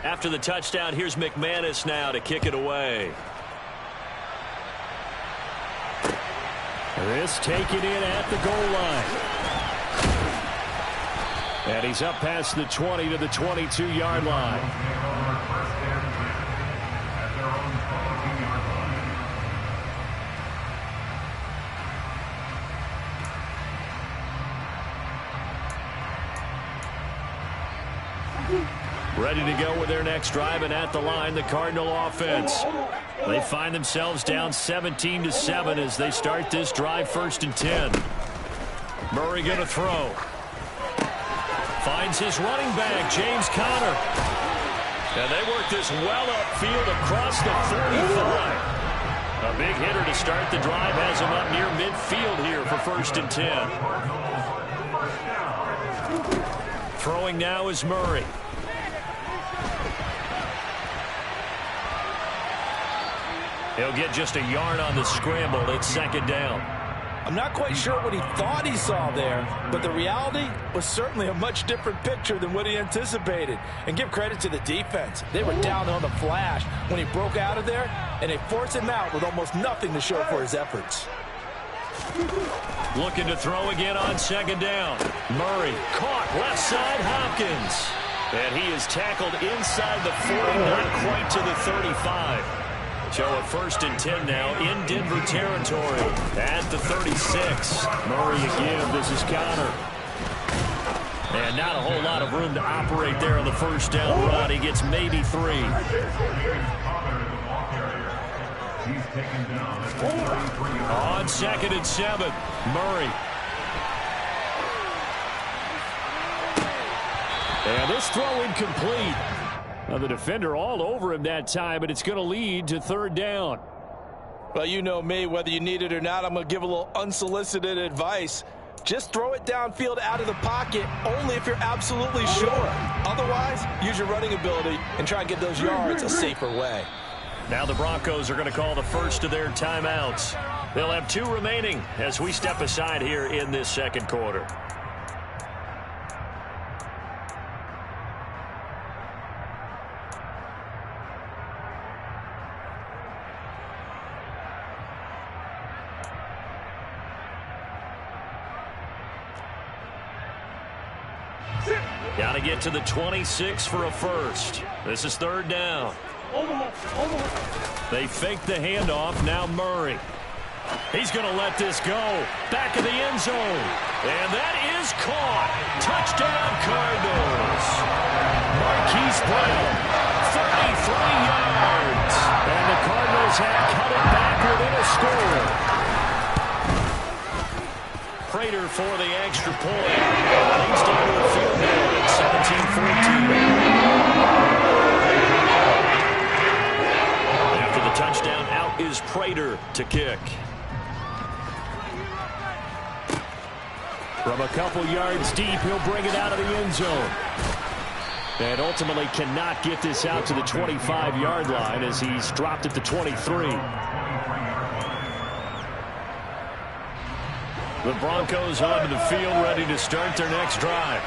After the touchdown, here's McManus now to kick it away. This taken in at the goal line. And he's up past the 20 to the 22-yard line. Ready to go with their next drive, and at the line, the Cardinal offense. They find themselves down 17-7 as they start this drive, 1st and 10. Murray going to throw. Finds his running back, James Conner. And they work this well upfield across the 35. A big hitter to start the drive, has him up near midfield here for 1st and 10. Throwing now is Murray. He'll get just a yard on the scramble. It's 2nd down. I'm not quite sure what he thought he saw there, but the reality was certainly a much different picture than what he anticipated. And give credit to the defense. They were down on the flash when he broke out of there, and they forced him out with almost nothing to show for his efforts. Looking to throw again on 2nd down. Murray caught left side, Hopkins. And he is tackled inside the 40, not quite to the 35. So a 1st and 10 now in Denver territory at the 36. Murray again. This is Conner. And not a whole lot of room to operate there on the 1st down run. He gets maybe 3. On 2nd and 7, Murray. And this throw incomplete. Now the defender all over him that time, but it's going to lead to 3rd down. Well, you know me, whether you need it or not, I'm going to give a little unsolicited advice. Just throw it downfield out of the pocket only if you're absolutely sure. Otherwise, use your running ability and try and get those yards a safer way. Now the Broncos are going to call the first of their timeouts. They'll have 2 remaining as we step aside here in this 2nd quarter. Got to get to the 26 for a first. This is 3rd down. They fake the handoff. Now Murray. He's going to let this go. Back of the end zone. And that is caught. Touchdown Cardinals. Marquise Brown, 33 yards. And the Cardinals have cut it back within a score. Prater for the extra point. Leads down to the field goal at 17-14. After the touchdown, out is Prater to kick. From a couple yards deep, he'll bring it out of the end zone. And ultimately cannot get this out to the 25-yard line as he's dropped at the 23. The Broncos onto the field, ready to start their next drive.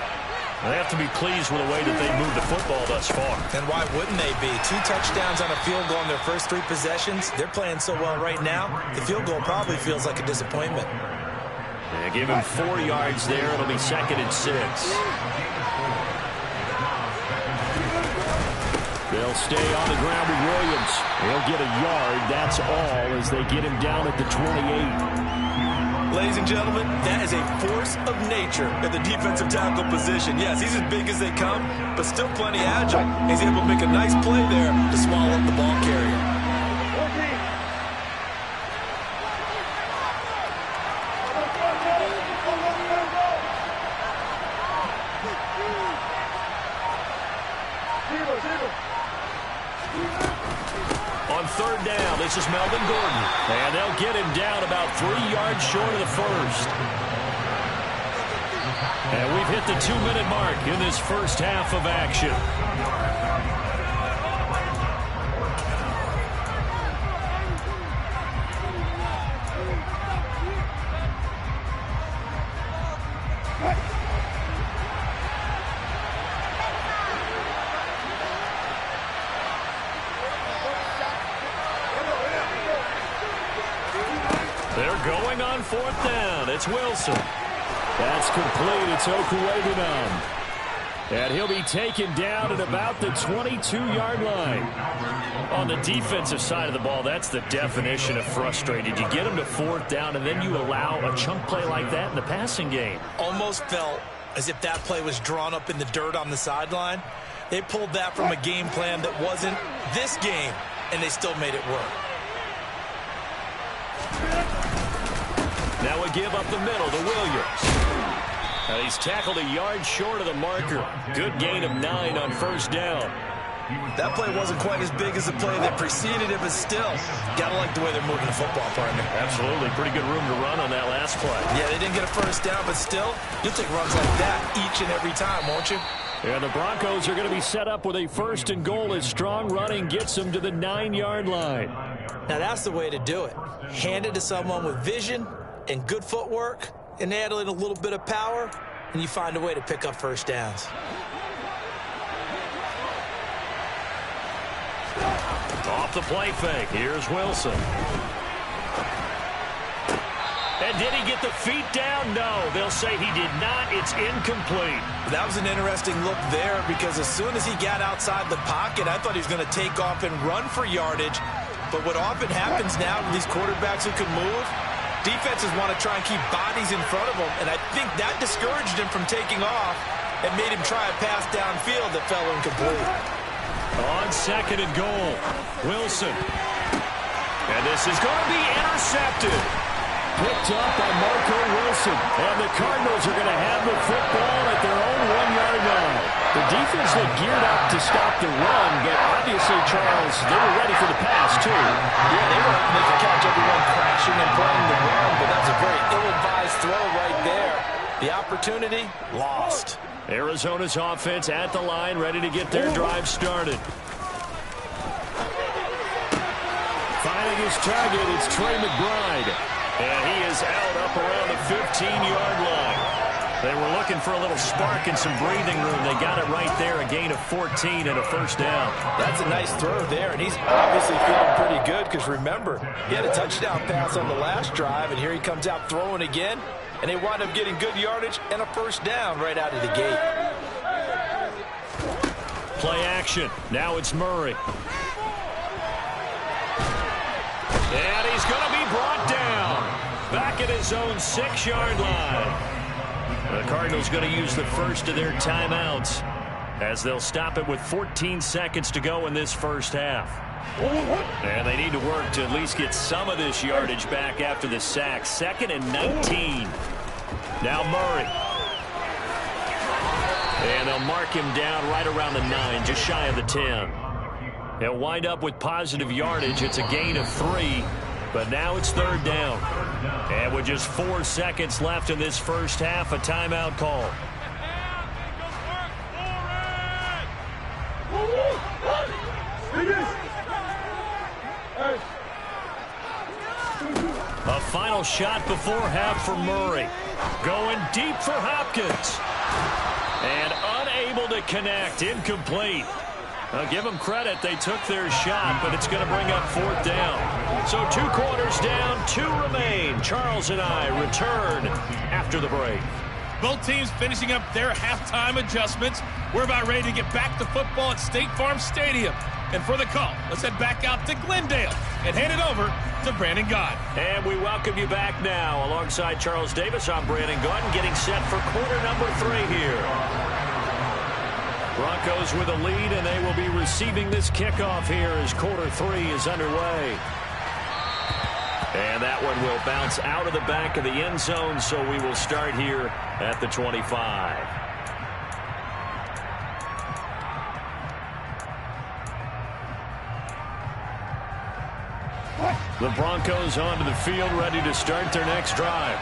They have to be pleased with the way that they moved the football thus far. And why wouldn't they be? 2 touchdowns on a field goal in their first 3 possessions. They're playing so well right now, the field goal probably feels like a disappointment. They give him 4 yards there. It'll be 2nd and 6. They'll stay on the ground with Williams. He'll get a yard, that's all, as they get him down at the 28. Ladies and gentlemen, that is a force of nature at the defensive tackle position. Yes, he's as big as they come, but still plenty agile. He's able to make a nice play there to swallow up the ball carrier. On 3rd down, this is Melvin Gordon. And they'll get him down about 3 yards short of the first. And we've hit the 2-minute mark in this first half of action. Going on fourth down. It's Wilson. That's complete. It's Okuwebinom. And he'll be taken down at about the 22-yard line. On the defensive side of the ball, that's the definition of frustrated. You get them to fourth down, and then you allow a chunk play like that in the passing game. Almost felt as if that play was drawn up in the dirt on the sideline. They pulled that from a game plan that wasn't this game, and they still made it work. Now we give up the middle to Williams. Now he's tackled a yard short of the marker. Good gain of 9 on first down. That play wasn't quite as big as the play that preceded it, but still, got to like the way they're moving the football, partner. Absolutely. Pretty good room to run on that last play. Yeah, they didn't get a first down, but still, you'll take runs like that each and every time, won't you? Yeah, the Broncos are going to be set up with a first and goal as strong running gets them to the 9-yard line. Now, that's the way to do it. Hand it to someone with vision and good footwork, and add in a little bit of power, and you find a way to pick up first downs. Off the play fake. Here's Wilson. And did he get the feet down? No. They'll say he did not. It's incomplete. That was an interesting look there because as soon as he got outside the pocket, I thought he was going to take off and run for yardage. But what often happens now with these quarterbacks who can move, defenses want to try and keep bodies in front of him, and I think that discouraged him from taking off and made him try a pass downfield that fell incomplete. On second and goal, Wilson. And this is going to be intercepted. Picked up by Marco Wilson. And the Cardinals are going to have the football at their own 1-yard line. The defense looked geared up to stop the run, but obviously, Charles, they were ready for the pass, too. Yeah, they were hoping they could catch everyone crashing and playing the run, but that's a very ill-advised throw right there. The opportunity, lost. Arizona's offense at the line, ready to get their drive started. Finding his target, it's Trey McBride. And he is out up around the 15-yard line. They were looking for a little spark and some breathing room. They got it right there, a gain of 14 and a first down. That's a nice throw there, and he's obviously feeling pretty good because, remember, he had a touchdown pass on the last drive, and here he comes out throwing again, and they wind up getting good yardage and a first down right out of the gate. Play action. Now it's Murray. And he's going to be brought down back at his own 6-yard line. The Cardinals going to use the first of their timeouts as they'll stop it with 14 seconds to go in this first half. And they need to work to at least get some of this yardage back after the sack. 2nd and 19. Now Murray. And they'll mark him down right around the 9, just shy of the 10. He'll wind up with positive yardage. It's a gain of 3, but now it's 3rd down. And with just 4 seconds left in this first half, a timeout call. A final shot before half for Murray. Going deep for Hopkins. And unable to connect. Incomplete. I'll give them credit. They took their shot, but it's going to bring up 4th down. So 2 quarters down, 2 remain. Charles and I return after the break. Both teams finishing up their halftime adjustments. We're about ready to get back to football at State Farm Stadium. And for the call, let's head back out to Glendale and hand it over to Brandon Gaudin. And we welcome you back now. Alongside Charles Davis, I'm Brandon Gaudin, getting set for quarter number 3 here. Broncos with a lead, and they will be receiving this kickoff here as quarter 3 is underway. And that one will bounce out of the back of the end zone, so we will start here at the 25. The Broncos onto the field, ready to start their next drive.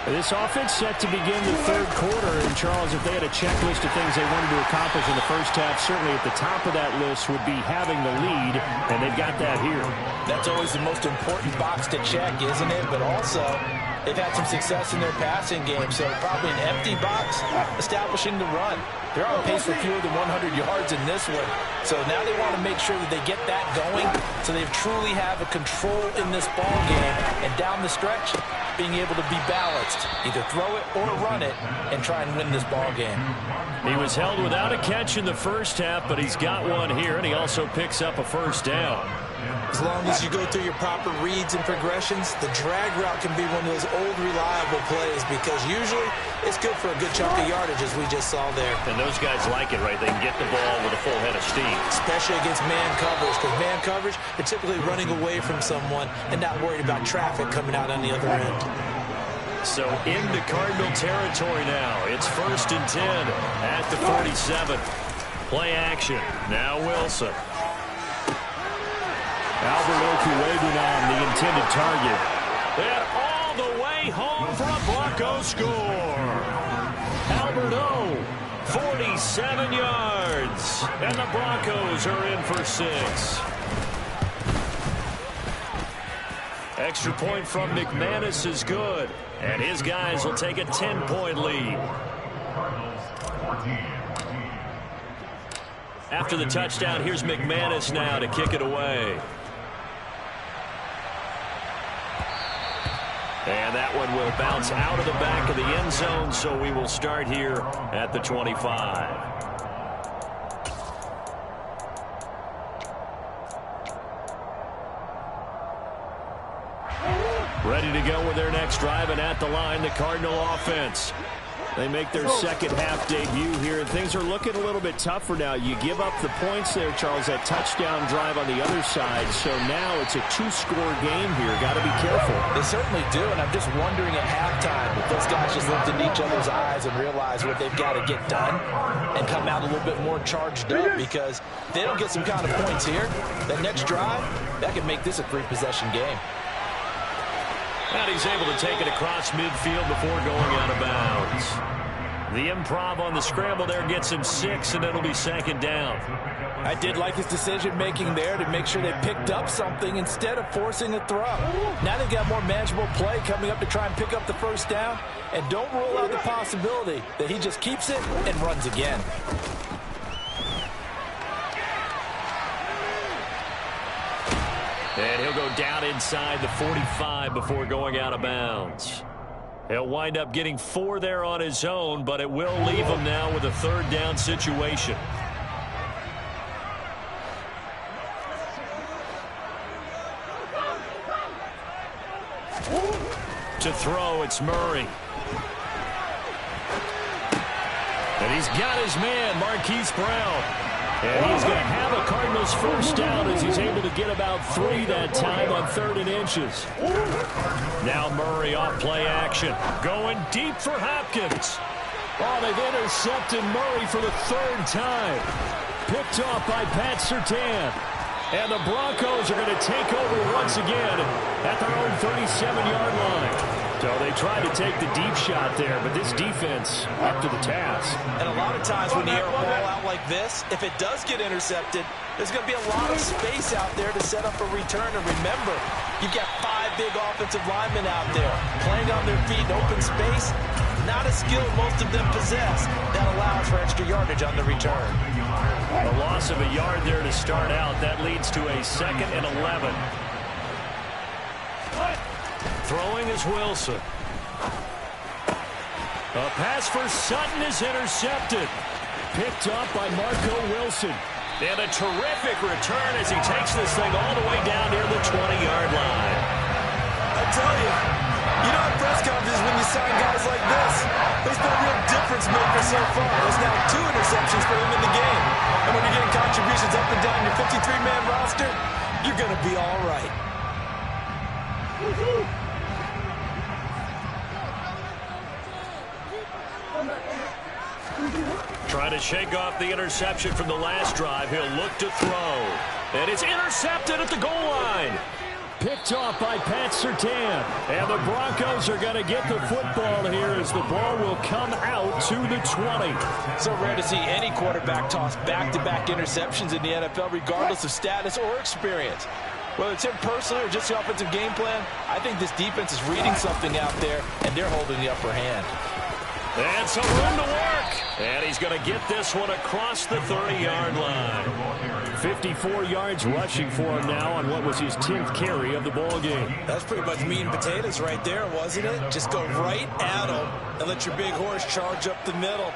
This offense set to begin the 3rd quarter. And, Charles, if they had a checklist of things they wanted to accomplish in the first half, certainly at the top of that list would be having the lead, and they've got that here. That's always the most important box to check, isn't it? But also, They've had some success in their passing game, so probably an empty box, establishing the run. They're on pace for fewer than 100 yards in this one. So now they want to make sure that they get that going so they truly have a control in this ball game. And down the stretch, being able to be balanced. Either throw it or run it and try and win this ball game. He was held without a catch in the first half, but he's got one here, and he also picks up a first down. As long as you go through your proper reads and progressions, the drag route can be one of those old reliable plays because usually it's good for a good chunk of yardage, as we just saw there. And those guys like it, right? They can get the ball with a full head of steam. Especially against man coverage, because man coverage, they're typically running away from someone and not worried about traffic coming out on the other end. So into Cardinal territory now. It's 1st and 10 at the 47. Play action. Now Wilson. Albert Okuwegen on the intended target. And all the way home for a Bronco score. Albert O, 47 yards. And the Broncos are in for 6. Extra point from McManus is good. And his guys will take a 10-point lead. After the touchdown, here's McManus now to kick it away. And that one will bounce out of the back of the end zone, so we will start here at the 25. Ready to go with their next drive, and at the line, the Cardinal offense. They make their second half debut here, and things are looking a little bit tougher now. You give up the points there, Charles, that touchdown drive on the other side. So now it's a 2-score game here. Got to be careful. They certainly do, and I'm just wondering at halftime if those guys just looked into each other's eyes and realize what they've got to get done and come out a little bit more charged up, because if they don't get some kind of points here, that next drive, that could make this a 3-possession game. And he's able to take it across midfield before going out of bounds. The improv on the scramble there gets him 6, and it'll be 2nd down. I did like his decision-making there to make sure they picked up something instead of forcing a throw. Now they've got more manageable play coming up to try and pick up the first down, and don't rule out the possibility that he just keeps it and runs again. And he'll go down inside the 45 before going out of bounds. He'll wind up getting 4 there on his own, but it will leave him now with a 3rd down situation. To throw, it's Murray. And he's got his man, Marquise Brown. And he's going to have a Cardinals first down as he's able to get about 3 that time on 3rd and inches. Now Murray off play action. Going deep for Hopkins. Oh, they've intercepted Murray for the 3rd time. Picked off by Pat Surtain. And the Broncos are going to take over once again at their own 37-yard line. So they tried to take the deep shot there, but this defense up to the task. And a lot of times when you air a ball out like this, if it does get intercepted, there's going to be a lot of space out there to set up a return. And remember, you've got 5 big offensive linemen out there playing on their feet in open space. Not a skill most of them possess that allows for extra yardage on the return. A loss of a yard there to start out. That leads to a 2nd and 11. Throwing is Wilson. A pass for Sutton is intercepted. Picked off by Marco Wilson. And a terrific return as he takes this thing all the way down near the 20-yard line. I tell you, you know, at press conferences when you sign guys like this, he's been a real difference maker so far. There's now 2 interceptions for him in the game. And when you're getting contributions up and down your 53-man roster, you're going to be all right. Trying to shake off the interception from the last drive. He'll look to throw. And it's intercepted at the goal line. Picked off by Pat Surtain. And the Broncos are going to get the football here as the ball will come out to the 20. So rare to see any quarterback toss back-to-back interceptions in the NFL, regardless of status or experience. Whether it's him personally or just the offensive game plan, I think this defense is reading something out there, and they're holding the upper hand. And some room to work. And he's going to get this one across the 30-yard line. 54 yards rushing for him now on what was his 10th carry of the ball game. That's pretty much meat and potatoes right there, wasn't it? Just go right at him and let your big horse charge up the middle.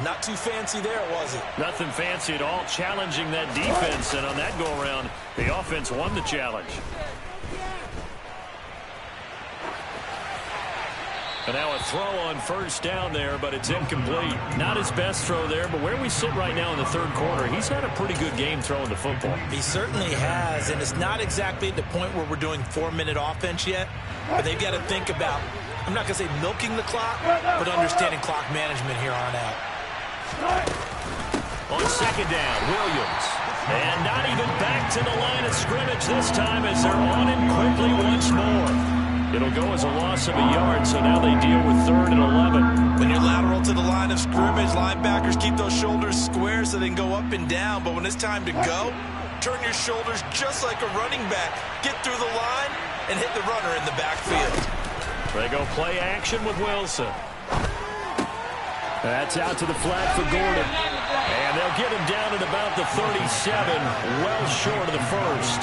Not too fancy there, was it? Nothing fancy at all, challenging that defense. And on that go-around, the offense won the challenge. And now a throw on first down there, but it's incomplete. Not his best throw there, but where we sit right now in the third quarter, he's had a pretty good game throwing the football. He certainly has, and it's not exactly at the point where we're doing 4-minute offense yet, but they've got to think about, I'm not going to say milking the clock, but understanding clock management here on out. On second down, Williams. And not even back to the line of scrimmage this time as they're on him quickly once more. It'll go as a loss of a yard, so now they deal with 3rd and 11. When you're lateral to the line of scrimmage, linebackers keep those shoulders square so they can go up and down. But when it's time to go, turn your shoulders just like a running back. Get through the line and hit the runner in the backfield. They go play action with Wilson. That's out to the flat for Gordon. And they'll get him down at about the 37, well short of the first.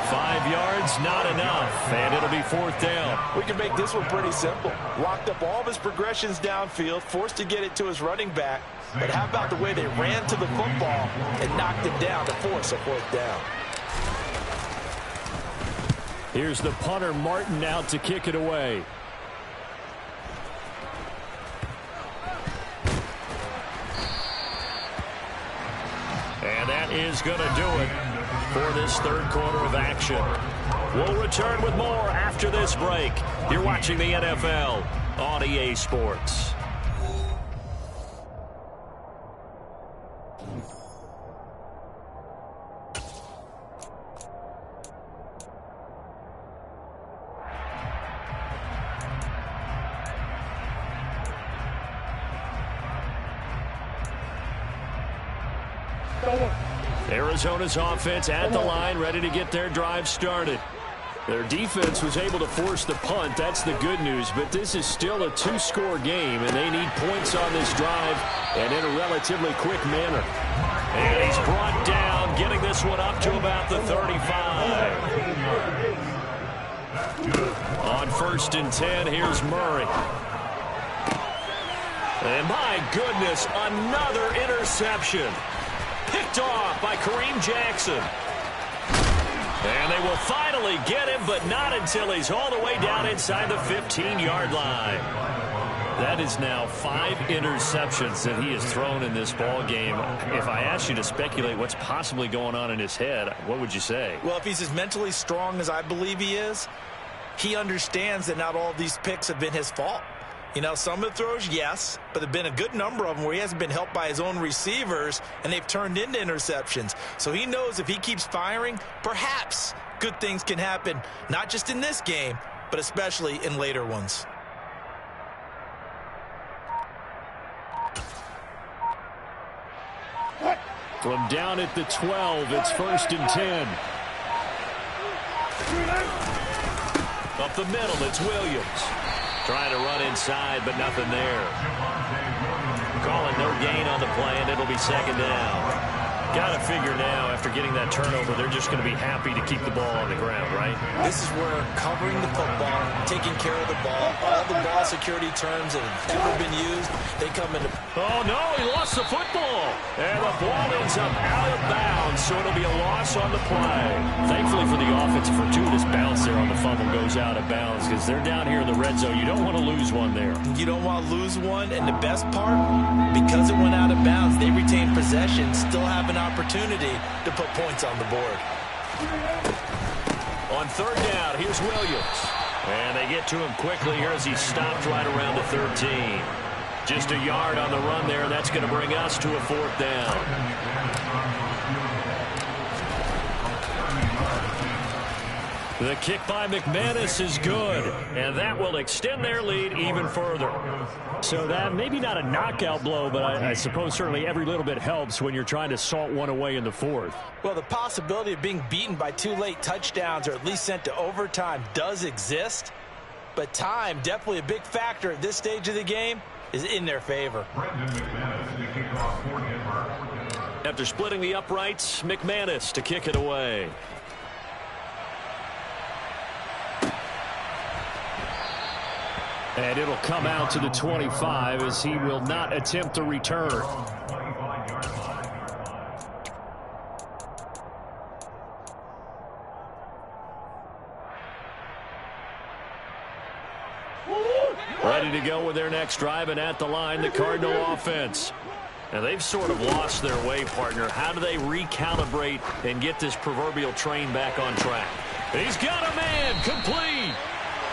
5 yards, not enough, and it'll be 4th down. We can make this one pretty simple. Locked up all of his progressions downfield, forced to get it to his running back. But how about the way they ran to the football and knocked him down to force a 4th down? Here's the punter, Martin, out to kick it away. And that is going to do it for this third quarter of action. We'll return with more after this break. You're watching the NFL on EA Sports. Arizona's offense at the line, ready to get their drive started. Their defense was able to force the punt. That's the good news, but this is still a 2-score game, and they need points on this drive and in a relatively quick manner. And he's brought down, getting this one up to about the 35. On 1st and 10, here's Murray. And my goodness, another interception. Picked off by Kareem Jackson. And they will finally get him, but not until he's all the way down inside the 15-yard line. That is now 5 interceptions that he has thrown in this ball game. If I asked you to speculate what's possibly going on in his head, what would you say? Well, if he's as mentally strong as I believe he is, he understands that not all of these picks have been his fault. You know, some of the throws, yes, but there have been a good number of them where he hasn't been helped by his own receivers, and they've turned into interceptions. So he knows if he keeps firing, perhaps good things can happen, not just in this game, but especially in later ones. From down at the 12, it's 1st and 10. Up the middle, it's Williams. Trying to run inside, but nothing there. Calling no gain on the play, and it'll be 2nd down. Got to figure now, after getting that turnover, they're just going to be happy to keep the ball on the ground, right? This is where covering the football, taking care of the ball, all the ball security terms that have ever been used, they come into... Oh, no, he lost the football. And the ball ends up out of bounds, so it'll be a loss on the play. Thankfully for the offense, a fortuitous bounce there on the fumble goes out of bounds because they're down here in the red zone. You don't want to lose one there. You don't want to lose one, and the best part, because it went out of bounds, they retain possession, still have an opportunity to put points on the board. On 3rd down, here's Williams. And they get to him quickly here as he stopped right around the 13. Just a yard on the run there, and that's going to bring us to a 4th down. The kick by McManus is good, and that will extend their lead even further. So that maybe not a knockout blow, but I suppose certainly every little bit helps when you're trying to salt one away in the fourth. Well, the possibility of being beaten by 2 late touchdowns or at least sent to overtime does exist, but time, definitely a big factor at this stage of the game, is in their favor. After splitting the uprights, McManus to kick it away. And it'll come out to the 25 as he will not attempt to return. Ready to go with their next drive, and at the line, the Cardinal offense. Now, they've sort of lost their way, partner. How do they recalibrate and get this proverbial train back on track? He's got a man, complete.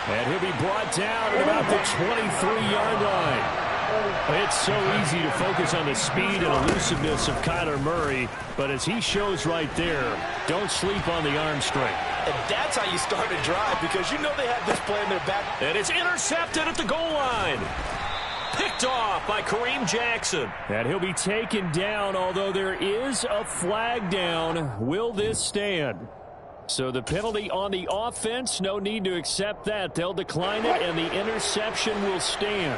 And he'll be brought down at about the 23-yard line. It's so easy to focus on the speed and elusiveness of Kyler Murray, but as he shows right there, don't sleep on the arm strength. And that's how you start a drive, because you know they have this play in their back. And it's intercepted at the goal line. Picked off by Kareem Jackson. And he'll be taken down, although there is a flag down. Will this stand? So the penalty on the offense, no need to accept that. They'll decline it, and the interception will stand.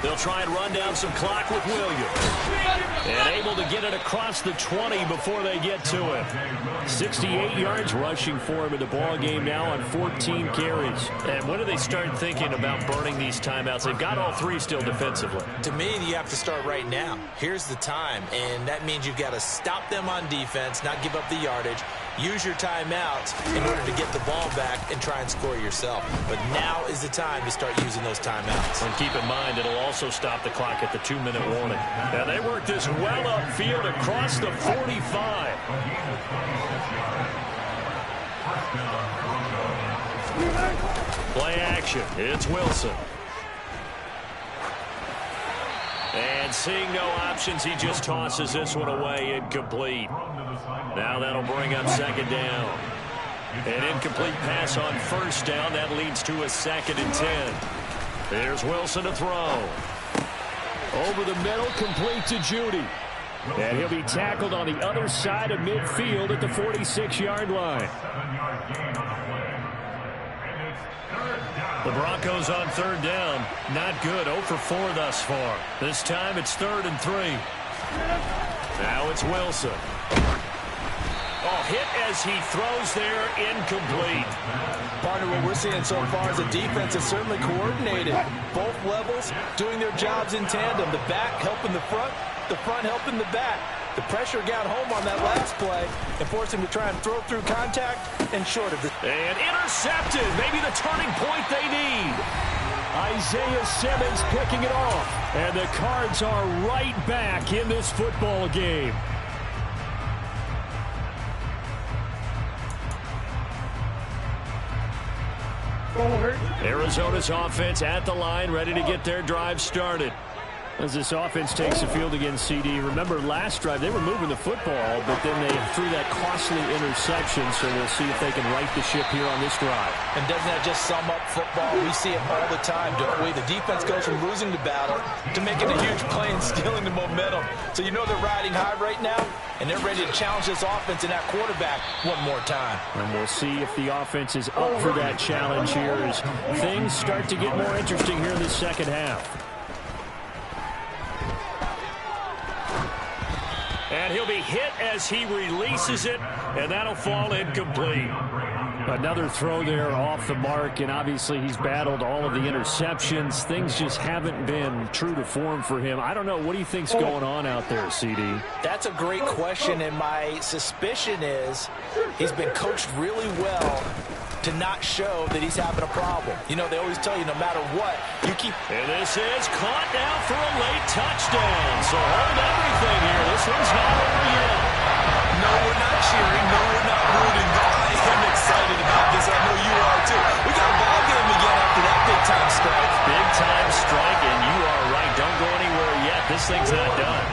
They'll try and run down some clock with Williams. And able to get it across the 20 before they get to him. 68 yards rushing for him in the ball game now on 14 carries. And when do they start thinking about burning these timeouts? They've got all 3 still defensively. To me, you have to start right now. Here's the time, and that means you've got to stop them on defense, not give up the yardage. Use your timeouts in order to get the ball back and try and score yourself. But now is the time to start using those timeouts. And keep in mind, it'll also stop the clock at the 2-minute warning. Now they work this well upfield across the 45. Play action. It's Wilson. And seeing no options, he just tosses this one away, incomplete. Now that'll bring up second down. An incomplete pass on first down. That leads to a 2nd and 10. Here's Wilson to throw. Over the middle, complete to Judy. And he'll be tackled on the other side of midfield at the 46-yard line. The Broncos on 3rd down. Not good. 0 for 4 thus far. This time it's 3rd and 3. Now it's Wilson. Oh, hit as he throws there, incomplete. Partner, what we're seeing so far is a defense that's certainly coordinated. Both levels doing their jobs in tandem. The back helping the front helping the back. The pressure got home on that last play and forced him to try and throw through contact and short of it. And intercepted. Maybe the turning point they need. Isaiah Simmons picking it off. And the Cards are right back in this football game. Arizona's offense at the line, ready to get their drive started. As this offense takes the field against CD, remember last drive they were moving the football, but then they threw that costly interception, so we'll see if they can right the ship here on this drive. And doesn't that just sum up football? We see it all the time, don't we? The defense goes from losing the battle to making a huge play and stealing the momentum. So you know they're riding high right now, and they're ready to challenge this offense and that quarterback one more time. And we'll see if the offense is up for that challenge here as things start to get more interesting here in the second half. And he'll be hit as he releases it, and that'll fall incomplete. Another throw there off the mark, and obviously he's battled all of the interceptions. Things just haven't been true to form for him. I don't know. What do you think's going on out there, CD? That's a great question, and my suspicion is he's been coached really well to not show that he's having a problem. You know, they always tell you no matter what, you keep... And this is caught now for a late touchdown. So hold everything here. This one's not over yet. No, we're not cheering. No, we're not rooting. But I am excited about this. I know you are, too. We got a ball game again after that big-time strike. Big-time strike, and you are right. Don't go anywhere yet. This thing's not done.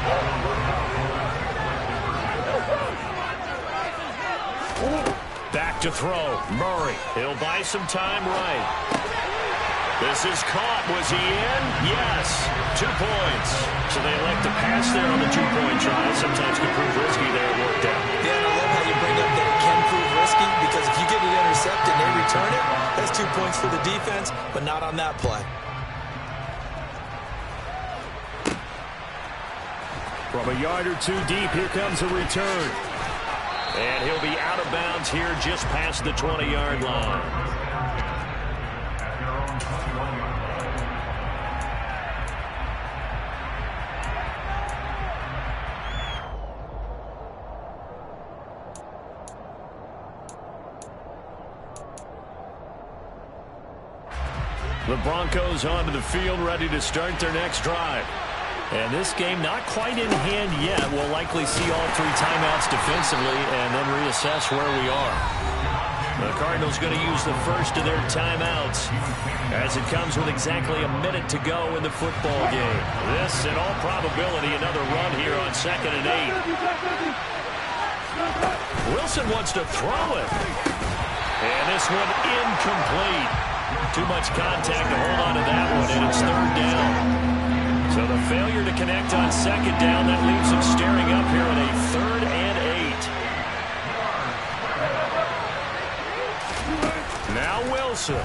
to throw. Murray. He'll buy some time right. This is caught. Was he in? Yes. 2 points. So they elect to pass there on the 2-point try. Sometimes can prove risky there. It worked out. Yeah, and I love how you bring up that it can prove risky, because if you get it intercepted and they return it, that's 2 points for the defense, but not on that play. From a yard or 2 deep, here comes a return. And he'll be out of bounds here just past the 20-yard line. The Broncos onto the field, ready to start their next drive. And this game not quite in hand yet. We'll likely see all 3 timeouts defensively and then reassess where we are. The Cardinals going to use the first of their timeouts as it comes with exactly a minute to go in the football game. This, in all probability, another run here on 2nd and 8. Wilson wants to throw it. And this one incomplete. Too much contact to hold on to that one, and it's 3rd down. So the failure to connect on 2nd down, that leaves him staring up here at a 3rd and 8. Now Wilson.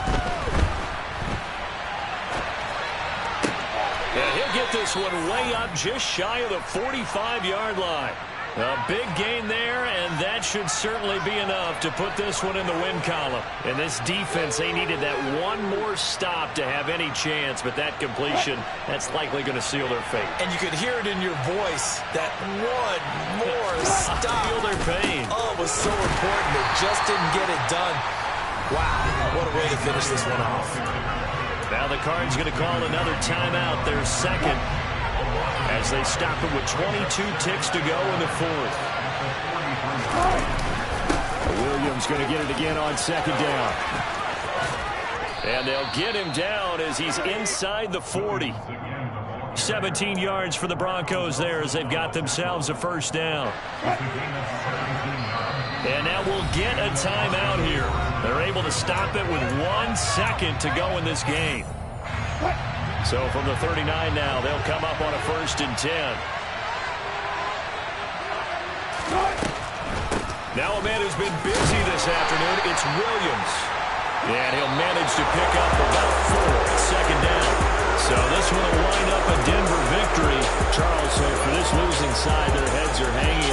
And he'll get this one way up just shy of the 45-yard line. A big gain there, and that should certainly be enough to put this one in the win column. And this defense, they needed that one more stop to have any chance, but that completion, that's likely going to seal their fate. And you could hear it in your voice, that one more stop. Feel their pain. Oh, it was so important. They just didn't get it done. Wow, what a way to finish this one off. Now the Cards going to call another timeout, their second, as they stop it with 22 ticks to go in the 4th. Williams going to get it again on 2nd down. And they'll get him down as he's inside the 40. 17 yards for the Broncos there as they've got themselves a 1st down. And now we'll get a timeout here. They're able to stop it with 1 second to go in this game. So from the 39 now, they'll come up on a 1st and 10. Now a man who's been busy this afternoon, it's Williams. And he'll manage to pick up about 4, 2nd down. So this one will wind up a Denver victory. Charles, so for this losing side, their heads are hanging